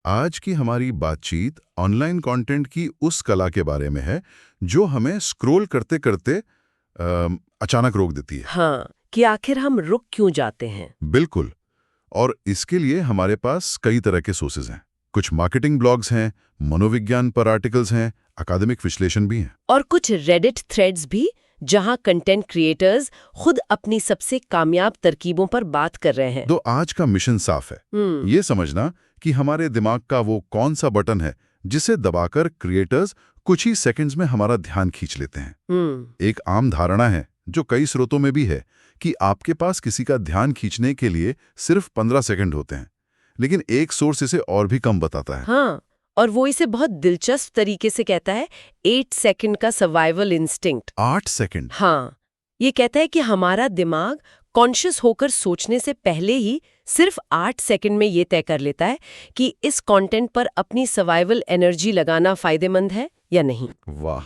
आज की हमारी बातचीत ऑनलाइन कंटेंट की उस कला के बारे में है जो हमें स्क्रॉल करते करते अचानक रोक देती है। हाँ, कि आखिर हम रुक क्यों जाते हैं। बिल्कुल। और इसके लिए हमारे पास कई तरह के सोर्सेज हैं। कुछ मार्केटिंग ब्लॉग्स हैं, मनोविज्ञान पर आर्टिकल्स हैं, अकादमिक विश्लेषण भी हैं। और कुछ रेडिट थ्रेड्स भी, जहाँ कंटेंट क्रिएटर्स खुद अपनी सबसे कामयाब तरकीबों पर बात कर रहे हैं। तो आज का मिशन साफ है, ये समझना कि हमारे दिमाग का वो कौन सा बटन है जिसे दबाकर क्रिएटर्स कुछ ही सेकंड्स में हमारा ध्यान खींच लेते हैं। एक आम धारणा है जो कई स्रोतों में भी है कि आपके पास किसी का ध्यान खींचने के लिए सिर्फ 15 सेकंड होते हैं, लेकिन एक सोर्स इसे और भी कम बताता है। हाँ, और वो इसे बहुत दिलचस्प तरीके से कहता है 8 सेकंड का सर्वाइवल इंस्टिंक्ट। 8 सेकंड? हाँ, ये कहता है कि हमारा दिमाग कॉन्शियस होकर सोचने से पहले ही सिर्फ 8 सेकंड में ये तय कर लेता है कि इस कंटेंट पर अपनी सर्वाइवल एनर्जी लगाना फायदेमंद है या नहीं। वाह!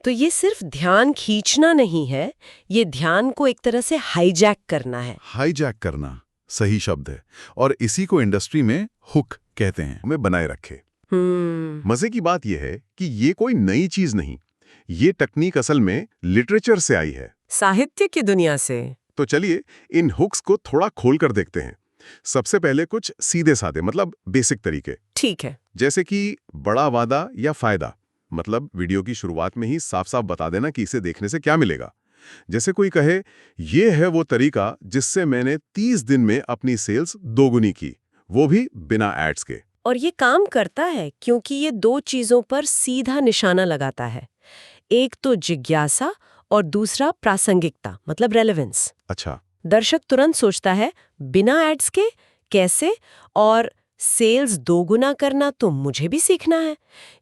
तो ये सिर्फ ध्यान खींचना नहीं है, ये ध्यान को एक तरह से हाईजैक करना है। हाईजैक करना सही शब्द है, और इसी को इंडस्ट्री में हुक कहते हैं। हमें बनाए रखे। मजे की बात यह है कि ये कोई नई चीज नहीं, ये तकनीक असल में लिटरेचर से आई है, साहित्य की दुनिया से। तो चलिए इन हुक्स को थोड़ा खोल कर देखते हैं। सबसे पहले कुछ सीधे साधे मतलब बेसिक तरीके, ठीक है। जैसे कि बड़ा वादा या फायदा, मतलब वीडियो की शुरुआत में ही साफ साफ बता देना कि इसे देखने से क्या मिलेगा। जैसे कोई कहे ये है वो तरीका जिससे मैंने 30 दिन में अपनी सेल्स दोगुनी की, वो भी बिना एड्स के। और ये काम करता है क्योंकि ये दो चीजों पर सीधा निशाना लगाता है। एक तो जिज्ञासा और दूसरा प्रासंगिकता, मतलब रेलेवेंस। अच्छा। दर्शक तुरंत सोचता है बिना एड्स के कैसे, और सेल्स दोगुना करना तो मुझे भी सीखना है।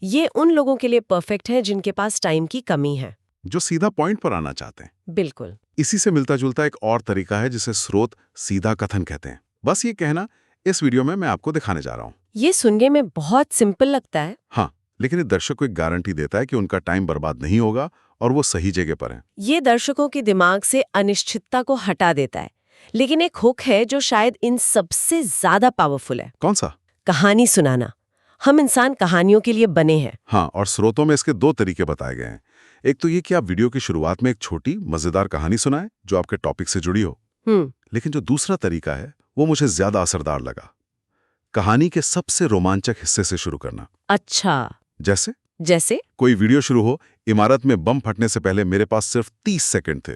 ये उन लोगों के लिए परफेक्ट है जिनके पास टाइम की कमी है, जो सीधा पॉइंट पर आना चाहते हैं। बिल्कुल। इसी से मिलता जुलता एक और तरीका है जिसे स्रोत सीधा कथन कहते हैं। बस ये कहना इस वीडियो में मैं आपको दिखाने जा रहा हूँ। ये सुनने में बहुत सिंपल लगता है। हाँ, लेकिन ये दर्शक को एक गारंटी देता है कि उनका टाइम बर्बाद नहीं होगा और वो सही जगह पर है। ये दर्शकों के दिमाग से अनिश्चितता को हटा देता है। लेकिन एक हुक है जो शायद इन सबसे ज्यादा पावरफुल है। कौन सा? कहानी सुनाना। हम इंसान कहानियों के लिए बने हैं। हाँ, और स्रोतों में इसके दो तरीके बताए गए हैं। एक तो ये कि आप वीडियो की शुरुआत में एक छोटी मजेदार कहानी सुनाएं जो आपके टॉपिक से जुड़ी हो। लेकिन जो दूसरा तरीका है वो मुझे ज्यादा असरदार लगा। कहानी के सबसे रोमांचक हिस्से से शुरू करना। अच्छा। जैसे कोई वीडियो शुरू हो, इमारत में बम फटने से पहले मेरे पास सिर्फ 30 सेकंड थे।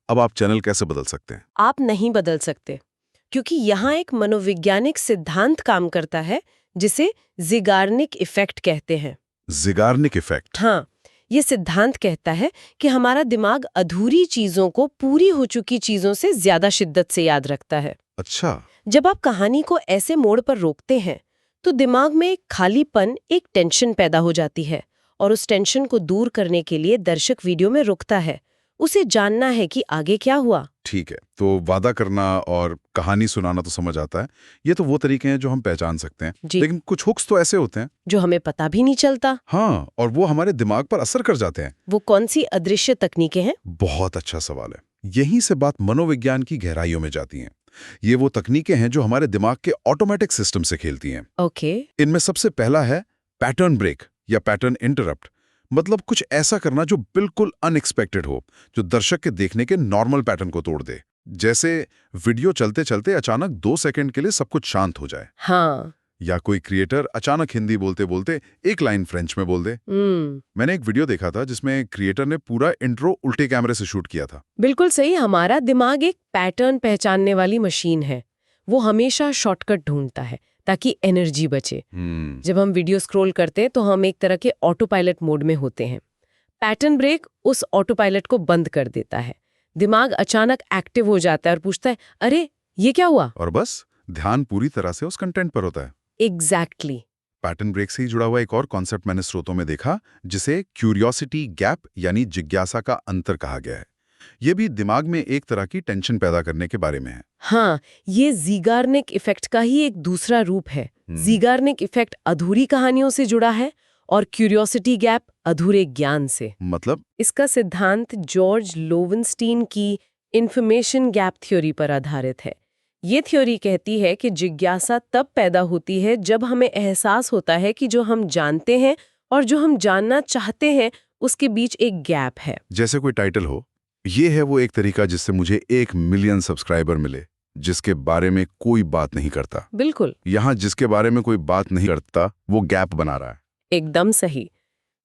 अब आप चैनल कैसे बदल सकते हैं? आप नहीं बदल सकते, क्योंकि यहाँ एक मनोवैज्ञानिक सिद्धांत काम करता है जिसे ज़िगार्निक इफेक्ट कहते हैं। ज़िगार्निक इफेक्ट? हाँ, ये सिद्धांत कहता है कि हमारा दिमाग अधूरी चीजों को पूरी हो चुकी चीजों से ज्यादा शिद्दत से याद रखता है। अच्छा। जब आप कहानी को ऐसे मोड़ पर रोकते हैं तो दिमाग में एक खालीपन, एक टेंशन पैदा हो जाती है, और उस टेंशन को दूर करने के लिए दर्शक वीडियो में रुकता है। उसे जानना है कि आगे क्या हुआ। ठीक है, तो वादा करना और कहानी सुनाना तो समझ आता है। ये तो वो तरीके हैं जो हम पहचान सकते हैं। लेकिन कुछ हुक्स तो ऐसे होते हैं जो हमें पता भी नहीं चलता। हाँ, और वो हमारे दिमाग पर असर कर जाते हैं। वो कौन सी अदृश्य तकनीकें हैं? बहुत अच्छा सवाल है। यहीं से बात मनोविज्ञान की गहराइयों में जाती हैं। ये वो तकनीकें हैं जो हमारे दिमाग के ऑटोमेटिक सिस्टम से खेलती हैं। ओके। इनमें सबसे पहला है पैटर्न ब्रेक या पैटर्न इंटरप्ट। मतलब कुछ ऐसा करना जो बिल्कुल अनएक्सपेक्टेड हो, जो दर्शक के देखने के नॉर्मल पैटर्न को तोड़ दे। जैसे वीडियो चलते चलते अचानक 2 सेकंड के लिए सब कुछ शांत हो जाए। हाँ। या कोई क्रिएटर अचानक हिंदी बोलते बोलते एक लाइन फ्रेंच में बोल दे। मैंने एक वीडियो देखा था जिसमें क्रिएटर ने पूरा इंट्रो उल्टे कैमरे से शूट किया था। बिल्कुल सही। हमारा दिमाग एक पैटर्न पहचानने वाली मशीन है। वो हमेशा शॉर्टकट ढूंढता है ताकि एनर्जी बचे। जब हम वीडियो स्क्रॉल करते हैं तो हम एक तरह के ऑटो पायलट मोड में होते हैं। पैटर्न ब्रेक उस ऑटो पायलट को बंद कर देता है। दिमाग अचानक एक्टिव हो जाता है और पूछता है, अरे ये क्या हुआ? और बस ध्यान पूरी तरह से उस कंटेंट पर होता है। एग्जैक्टली। पैटर्न ब्रेक से ही जुड़ा हुआ एक और कॉन्सेप्ट मैंने स्रोतों में देखा, जिसे क्यूरियोसिटी गैप यानी जिज्ञासा का अंतर कहा गया है। ये भी दिमाग में एक तरह की टेंशन पैदा करने के बारे में है। हाँ, ये ज़िगार्निक इफेक्ट का ही एक दूसरा रूप है। ज़िगार्निक इफेक्ट अधूरी कहानियों से जुड़ा है और क्यूरियोसिटी गैप अधूरे ज्ञान से। मतलब? इसका सिद्धांत जॉर्ज लोवेनस्टीन की इंफॉर्मेशन गैप थ्योरी पर आधारित है। ये थ्योरी कहती है कि जिज्ञासा तब पैदा होती है जब हमें एहसास होता है कि जो हम जानते हैं और जो हम जानना चाहते हैं उसके बीच एक गैप है। जैसे कोई टाइटल हो, ये है वो एक तरीका जिससे मुझे 1 मिलियन सब्सक्राइबर मिले, जिसके बारे में कोई बात नहीं करता। बिल्कुल। यहाँ जिसके बारे में कोई बात नहीं करता वो गैप बना रहा है। एकदम सही।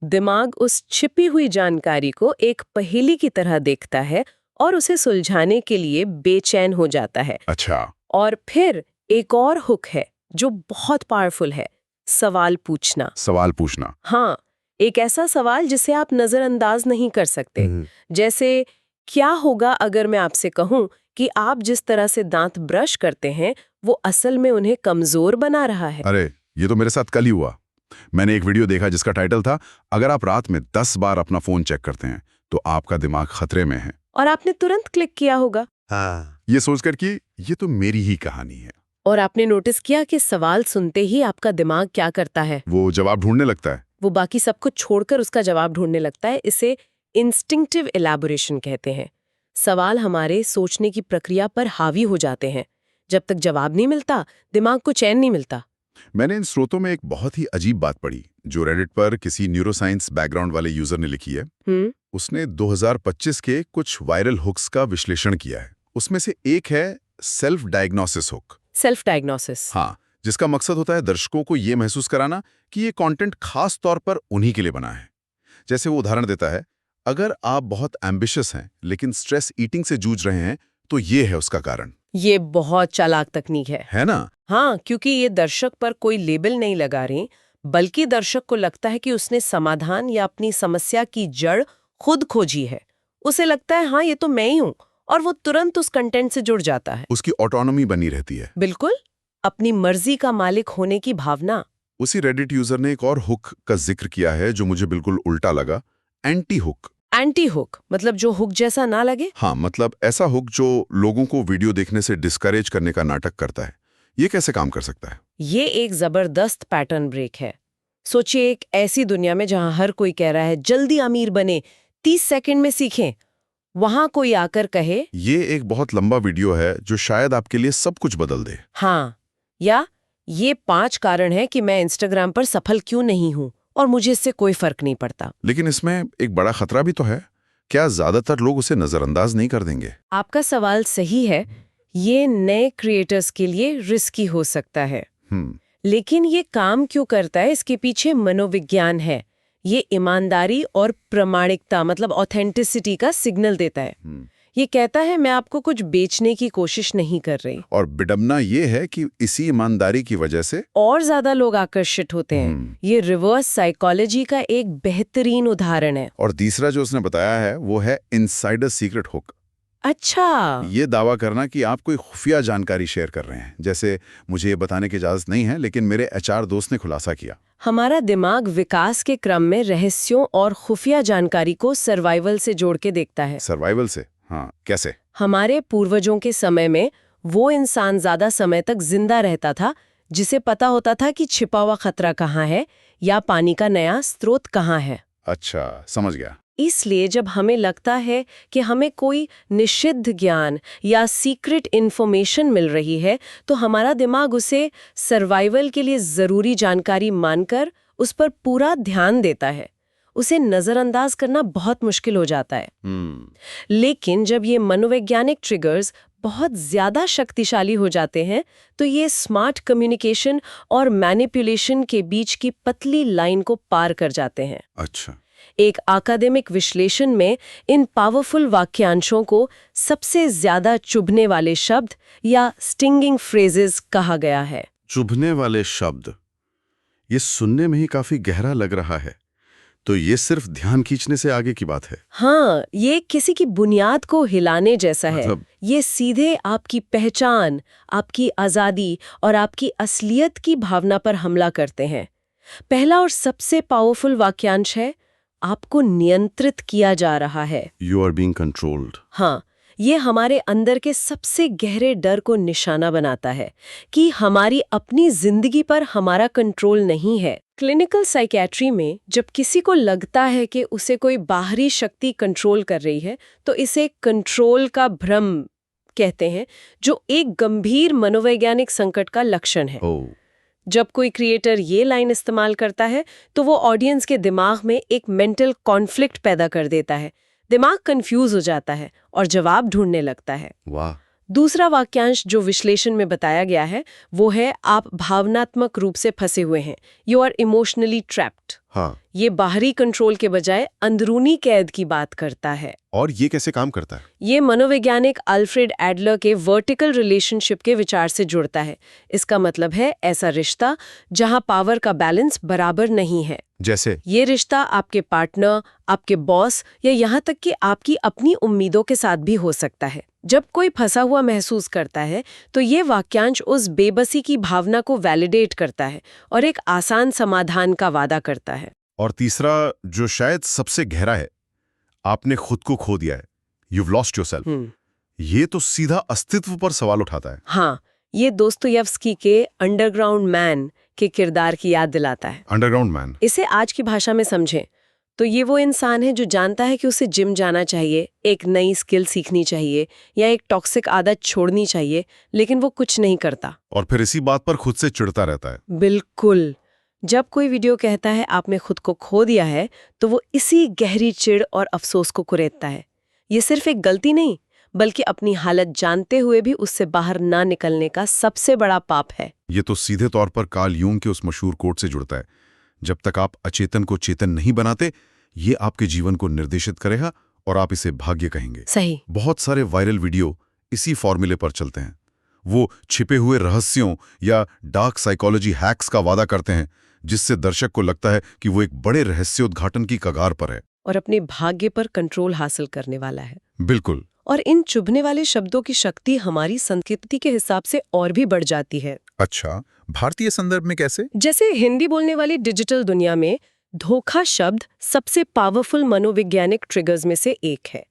दिमाग उस छिपी हुई जानकारी को एक पहेली की तरह देखता है और उसे सुलझाने के लिए बेचैन हो जाता है। अच्छा। और फिर एक और हुक है जो बहुत पावरफुल है, सवाल पूछना। सवाल पूछना। हाँ, एक ऐसा सवाल जिसे आप नजरअंदाज नहीं कर सकते। जैसे, क्या होगा अगर मैं आपसे कहूं कि आप जिस तरह से दांत ब्रश करते हैं वो असल में उन्हें कमजोर बना रहा है। अरे, ये तो मेरे साथ कल ही हुआ। मैंने एक वीडियो देखा जिसका टाइटल था, अगर आप रात में 10 बार अपना फोन चेक करते हैं तो आपका दिमाग खतरे में है। और आपने तुरंत क्लिक किया होगा। हाँ। ये सोचकर कि ये तो मेरी ही कहानी है। और आपने नोटिस किया कि सवाल सुनते ही आपका दिमाग क्या करता है? वो जवाब ढूंढने लगता है। वो बाकी सब कुछ छोड़कर उसका जवाब ढूंढने लगता है। इसे इंस्टिंक्टिव एलैबोरेशन कहते हैं। सवाल हमारे सोचने की प्रक्रिया पर हावी हो जाते हैं। जब तक जवाब नहीं मिलता, दिमाग को चैन नहीं मिलता। मैंने इन स्रोतों में एक बहुत ही अजीब बात पढ़ी जो रेडिट पर किसी न्यूरोसाइंस बैकग्राउंड वाले यूजर ने लिखी है। उसने 2025 के कुछ वायरल हुक्स का विश्लेषण किया है। उसमें से एक है self diagnosis hook. Self diagnosis. हाँ, जिसका मकसद होता है दर्शकों को ये महसूस कराना कि ये कंटेंट खास तौर पर उन्हीं के लिए बना है। जैसे वो उदाहरण देता है, अगर आप बहुत एम्बिशियस हैं लेकिन स्ट्रेस ईटिंग से जूझ रहे हैं तो ये है उसका कारण। ये बहुत चालाक तकनीक है ना? हाँ, क्योंकि ये दर्शक पर कोई लेबल नहीं लगा रही, बल्कि दर्शक को लगता है कि उसने समाधान या अपनी समस्या की जड़ खुद खोजी है। उसे लगता है हाँ, ये तो मैं ही हूँ, और वो तुरंत उस कंटेंट से जुड़ जाता है। उसकी ऑटोनॉमी बनी रहती है। बिल्कुल, अपनी मर्जी का मालिक होने की भावना। उसी रेडिट यूजर ने एक और हुक का जिक्र किया है जो मुझे बिल्कुल उल्टा लगा, एंटी हुक। एंटी हुक मतलब जो हुक जैसा ना लगे? हाँ, मतलब ऐसा हुक जो लोगों को वीडियो देखने से डिस्करेज करने का नाटक करता है। ये कैसे काम कर सकता है? ये एक जबरदस्त पैटर्न ब्रेक है। सोचिए, एक ऐसी दुनिया में जहां हर कोई कह रहा है जल्दी अमीर बने, 30 सेकंड में सीखें, वहां कोई आकर कहे ये एक बहुत लंबा वीडियो है जो शायद आपके लिए सब कुछ बदल दे। हाँ, या ये 5 कारण है कि मैं इंस्टाग्राम पर सफल क्यों नहीं हूं और मुझे इससे कोई फर्क नहीं पड़ता। लेकिन इसमें एक बड़ा खतरा भी तो है। क्या ज्यादातर लोग उसे नजरअंदाज नहीं कर देंगे? आपका सवाल सही है। ये नए क्रिएटर्स के लिए रिस्की हो सकता है। लेकिन ये काम क्यों करता है, इसके पीछे मनोविज्ञान है। ये ईमानदारी और प्रामाणिकता मतलब ऑथेंटिसिटी का सिग्नल देता है। ये कहता है मैं आपको कुछ बेचने की कोशिश नहीं कर रही। और विडंबना ये है कि इसी ईमानदारी की वजह से और ज्यादा लोग आकर्षित होते हैं। ये रिवर्स साइकोलॉजी का एक बेहतरीन उदाहरण है। और तीसरा जो उसने बताया है वो है इनसाइडर सीक्रेट हुक। अच्छा, ये दावा करना कि आप कोई खुफिया जानकारी शेयर कर रहे हैं, जैसे मुझे ये बताने की इजाजत नहीं है लेकिन मेरे एचआर दोस्त ने खुलासा किया। हमारा दिमाग विकास के क्रम में रहस्यों और खुफिया जानकारी को सर्वाइवल से जोड़ के देखता है। सर्वाइवल से? हाँ, कैसे? हमारे पूर्वजों के समय में वो इंसान ज्यादा समय तक जिंदा रहता था जिसे पता होता था कि छिपा हुआ खतरा कहाँ है या पानी का नया स्रोत कहाँ है। अच्छा, समझ गया। इसलिए जब हमें लगता है कि हमें कोई निषिद्ध ज्ञान या सीक्रेट इन्फॉर्मेशन मिल रही है तो हमारा दिमाग उसे सर्वाइवल के लिए जरूरी जानकारी मानकर उस पर पूरा ध्यान देता है। उसे नजरअंदाज करना बहुत मुश्किल हो जाता है। लेकिन जब ये मनोवैज्ञानिक ट्रिगर्स बहुत ज्यादा शक्तिशाली हो जाते हैं तो ये स्मार्ट कम्युनिकेशन और मैनिपुलेशन के बीच की पतली लाइन को पार कर जाते हैं। अच्छा। एक अकादमिक विश्लेषण में इन पावरफुल वाक्यांशों को सबसे ज्यादा चुभने वाले शब्द या स्टिंगिंग फ्रेजेस कहा गया है। चुभने वाले शब्द, ये सुनने में ही काफी गहरा लग रहा है। तो ये सिर्फ ध्यान खींचने से आगे की बात है? हाँ, ये किसी की बुनियाद को हिलाने जैसा है। ये सीधे आपकी पहचान, आपकी आजादी और आपकी असलियत की भावना पर हमला करते हैं। पहला और सबसे पावरफुल वाक्यांश है, आपको नियंत्रित किया जा रहा है। You are being controlled. हाँ, ये हमारे अंदर के सबसे गहरे डर को निशाना बनाता है कि हमारी अपनी जिंदगी पर हमारा कंट्रोल नहीं है। क्लिनिकल साइकियाट्री में जब किसी को लगता है कि उसे कोई बाहरी शक्ति कंट्रोल कर रही है तो इसे कंट्रोल का भ्रम कहते हैं, जो एक गंभीर मनोवैज्ञानिक संकट का लक्षण है। जब कोई क्रिएटर ये लाइन इस्तेमाल करता है तो वो ऑडियंस के दिमाग में एक मेंटल कॉन्फ्लिक्ट पैदा कर देता है। दिमाग कंफ्यूज हो जाता है और जवाब ढूंढने लगता है। वाह। दूसरा वाक्यांश जो विश्लेषण में बताया गया है वो है, आप भावनात्मक रूप से फंसे हुए हैं। You are emotionally trapped. हाँ। ये बाहरी कंट्रोल के बजाय अंदरूनी कैद की बात करता है। और ये कैसे काम करता है? ये मनोवैज्ञानिक अल्फ्रेड एडलर के वर्टिकल रिलेशनशिप के विचार से जुड़ता है। इसका मतलब है ऐसा रिश्ता जहां पावर का बैलेंस बराबर नहीं है। जैसे? ये रिश्ता आपके पार्टनर, आपके बॉस या यहाँ तक कि आपकी अपनी उम्मीदों के साथ भी हो सकता है। जब कोई फंसा हुआ महसूस करता है तो ये वाक्यांश उस बेबसी की भावना को वैलिडेट करता है और एक आसान समाधान का वादा करता है। और तीसरा, जो शायद सबसे गहरा है, आपने खुद को खो दिया है। You've lost yourself। ये तो सीधा अस्तित्व पर सवाल उठाता है। हाँ, ये दोस्तोयेव्स्की के अंडरग्राउंड मैन के किरदार की याद दिलाता है। Underground man. इसे आज की भाषा में समझें तो ये वो इंसान है जो जानता है कि उसे जिम जाना चाहिए, एक नई स्किल सीखनी चाहिए या एक टॉक्सिक आदत छोड़नी चाहिए, लेकिन वो कुछ नहीं करता और फिर इसी बात पर खुद से चिढ़ता रहता है। बिल्कुल। जब कोई वीडियो कहता है आपने खुद को खो दिया है तो वो इसी गहरी चिढ़ और अफसोस को कुरेदता है। ये सिर्फ एक गलती नहीं, बल्कि अपनी हालत जानते हुए भी उससे बाहर ना निकलने का सबसे बड़ा पाप है। ये तो सीधे तौर पर कार्ल यूंग के उस मशहूर कोट से जुड़ता है, जब तक आप अचेतन को चेतन नहीं बनाते, ये आपके जीवन को निर्देशित करेगा और आप इसे भाग्य कहेंगे। सही। बहुत सारे वायरल वीडियो इसी फॉर्मूले पर चलते हैं। वो छिपे हुए रहस्यों या डार्क साइकोलॉजी हैक्स का वादा करते हैं, जिससे दर्शक को लगता है कि वो एक बड़े रहस्योद्घाटन की कगार पर है और अपने भाग्य पर कंट्रोल हासिल करने वाला है। बिल्कुल। और इन चुभने वाले शब्दों की शक्ति हमारी संस्कृति के हिसाब से और भी बढ़ जाती है। अच्छा, भारतीय संदर्भ में कैसे? जैसे हिंदी बोलने वाली डिजिटल दुनिया में धोखा शब्द सबसे पावरफुल मनोवैज्ञानिक ट्रिगर्स में से एक है।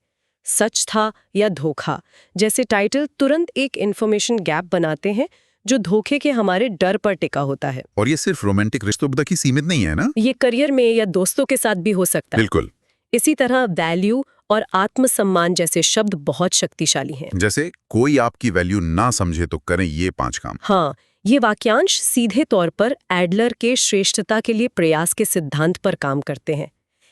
सच था या धोखा जैसे टाइटल तुरंत एक इन्फॉर्मेशन गैप बनाते हैं जो धोखे के हमारे डर पर टिका होता है। और ये सिर्फ रोमांटिक रिश्तों तक ही सीमित नहीं है ना? ये करियर में या दोस्तों के साथ भी हो सकता है। बिल्कुल। इसी तरह वैल्यू और आत्मसम्मान जैसे शब्द बहुत शक्तिशाली हैं। जैसे कोई आपकी वैल्यू ना समझे तो करें ये 5 काम। हाँ, ये वाक्यांश सीधे तौर पर एडलर के श्रेष्ठता के लिए प्रयास के सिद्धांत पर काम करते हैं।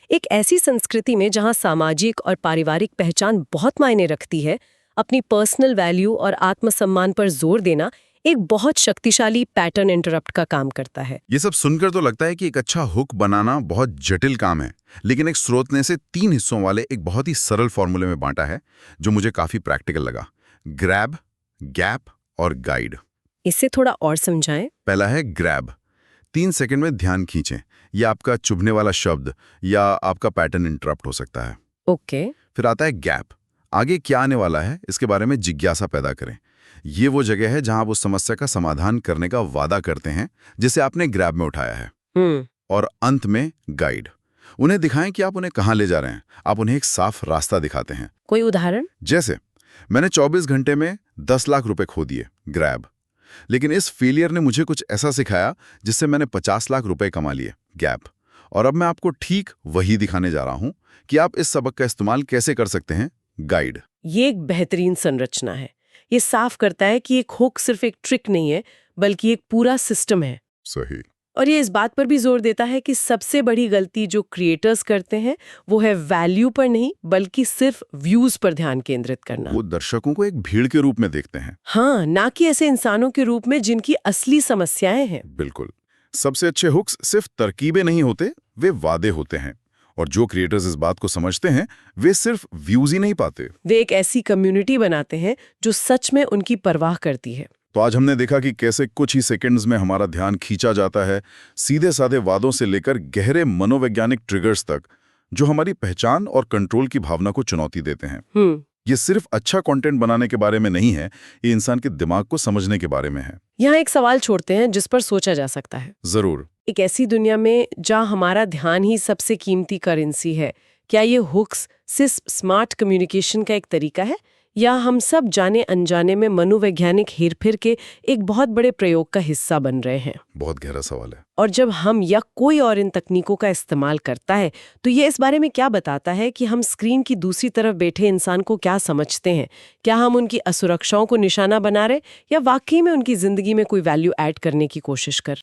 एक ऐसी संस्कृति में जहां सामाजिक और पारिवारिक पहचान बहुत मायने रखती है, अपनी पर्सनल वैल्यू और आत्मसम्मान पर जोर देना एक बहुत शक्तिशाली पैटर्न इंटरप्ट का काम करता है। ये सब सुनकर तो लगता है कि एक अच्छा हुक बनाना बहुत जटिल काम है, लेकिन एक स्रोत ने इसे 3 हिस्सों वाले एक बहुत ही सरल फॉर्मूले में बांटा है, जो मुझे काफी प्रैक्टिकल लगा। ग्रैब, गैप और गाइड। इसे थोड़ा और समझाएं। पहला है ग्रैब। 3 सेकंड में ध्यान खींचें। यह आपका चुभने वाला शब्द या आपका पैटर्न इंटरप्ट हो सकता है। ओके। फिर आता है गैप। आगे क्या आने वाला है इसके बारे में जिज्ञासा पैदा करें। ये वो जगह है जहां आप उस समस्या का समाधान करने का वादा करते हैं जिसे आपने ग्रैब में उठाया है। और अंत में गाइड। उन्हें दिखाएं कि आप उन्हें कहां ले जा रहे हैं। आप उन्हें एक साफ रास्ता दिखाते हैं। कोई उदाहरण? जैसे मैंने 24 घंटे में 10 लाख रुपए खो दिए, ग्रैब। लेकिन इस फेलियर ने मुझे कुछ ऐसा सिखाया जिससे मैंने 50 लाख रुपए कमा लिए, गैप। और अब मैं आपको ठीक वही दिखाने जा रहा हूं कि आप इस सबक का इस्तेमाल कैसे कर सकते हैं, गाइड। ये एक बेहतरीन संरचना है। ये साफ करता है कि एक हुक सिर्फ एक ट्रिक नहीं है, बल्कि एक पूरा सिस्टम है। सही। और ये इस बात पर भी जोर देता है कि सबसे बड़ी गलती जो क्रिएटर्स करते हैं वो है वैल्यू पर नहीं, बल्कि सिर्फ व्यूज पर ध्यान केंद्रित करना। वो दर्शकों को एक भीड़ के रूप में देखते हैं। हाँ, ना कि ऐसे इंसानों के रूप में जिनकी असली समस्याएं हैं। बिल्कुल। सबसे अच्छे हुक्स सिर्फ तरकीबें नहीं होते, वे वादे होते हैं। और जो क्रिएटर्स इस बात को समझते हैं, वे सिर्फ व्यूज ही नहीं पाते, वे एक ऐसी कम्युनिटी बनाते हैं जो सच में उनकी परवाह करती है। तो आज हमने देखा कि कैसे कुछ ही सेकंड्स में हमारा ध्यान खींचा जाता है, सीधे साधे वादों से लेकर गहरे मनोवैज्ञानिक ट्रिगर्स तक, जो हमारी पहचान और कंट्रोल की भावना को चुनौती देते हैं। ये सिर्फ अच्छा कंटेंट बनाने के बारे में नहीं है, ये इंसान के दिमाग को समझने के बारे में है। यहाँ एक सवाल छोड़ते हैं जिस पर सोचा जा सकता है। जरूर। एक ऐसी दुनिया में जहाँ हमारा ध्यान ही सबसे कीमती करेंसी है, क्या ये हुक्स सिर्फ स्मार्ट कम्युनिकेशन का एक तरीका है या हम सब जाने अनजाने में मनोवैज्ञानिक हेरफेर के एक बहुत बड़े प्रयोग का हिस्सा बन रहे हैं? बहुत गहरा सवाल है। और जब हम या कोई और इन तकनीकों का इस्तेमाल करता है तो ये इस बारे में क्या बताता है कि हम स्क्रीन की दूसरी तरफ बैठे इंसान को क्या समझते हैं? क्या हम उनकी असुरक्षाओं को निशाना बना रहे या वाकई में उनकी जिंदगी में कोई वैल्यू ऐड करने की कोशिश कर